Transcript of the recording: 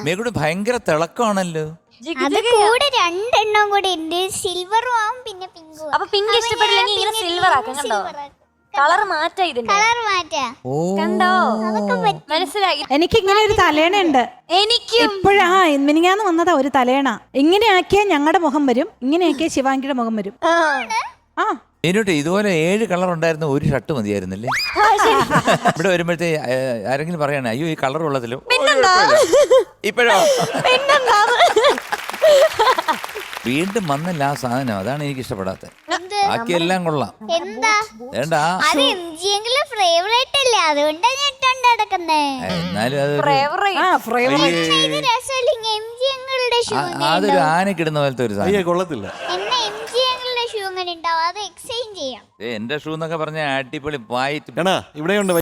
മേഘൂടെ ഭയങ്കര തിളക്കമാണല്ലോ. അത് കൂടെ രണ്ടെണ്ണം കൂടെ ഉണ്ട്, സിൽവറും ആവും പിന്നെ പിങ്കും. അപ്പൊ പിങ്ക് ഇഷ്ടപ്പെടില്ലെങ്കിൽ ഇങ്ങനെ സിൽവർ ആക്കാം. കണ്ടോ, കളർ മാറ്റാ ഇതിന്റെ. കളർ മാറ്റാ. കണ്ടോ, മനസ്സിലായി. എനിക്ക് ഇങ്ങനെ ഒരു തലേണയുണ്ട്. എനിക്കും ഇപ്പോഴാ മിനിങ്ങാന്ന് വന്നതാ ഒരു തലേണ. ഇങ്ങനെ ആക്കിയാ ഞങ്ങളുടെ മുഖം വരും, ഇങ്ങനെ ആക്കിയാ ശിവാങ്കിയുടെ മുഖം വരും. ആ എന്നിട്ട് ഇതുപോലെ 7 കളർ ഉണ്ടായിരുന്ന ഒരു ഷർട്ട് മതിയായിരുന്നല്ലേ? ഇവിടെ വരുമ്പോഴത്തേ ആരെങ്കിലും പറയണേ അയ്യോ ഈ കളർ ഉള്ളതില്ലോ. ഇപ്പോഴോ വീണ്ടും വന്നല്ല ആ സാധനം, അതാണ് എനിക്ക് ഇഷ്ടപ്പെടാത്തത്. ബാക്കിയെല്ലാം കൊള്ളാം. എന്താ വേണ്ടാ, അത് എംജിയെങ്കിലും ഫേവറേറ്റ് അല്ലേ, അതുകൊണ്ടാ ഞാൻ ഇട്ടോണ്ട് നടക്കുന്നേ. എന്നാലും അത് ഇത് രസമില്ലെങ്കിൽ എംജിങ്ങളുടെ ഷൂ അതൊരു ആനക്കിടുന്ന പോലത്തെ ഒരു സാധനം. കൊള്ളത്തില്ല. എന്നാ എംജിങ്ങളുടെ ഷൂ അങ്ങനെ ഉണ്ടാവും, അത് എക്സ്ചേഞ്ച് ചെയ്യാം. എന്റെ ഷൂ എന്നൊക്കെ പറഞ്ഞ അടിപൊളി വായിട്ട് ഇവിടെ ഉണ്ട്.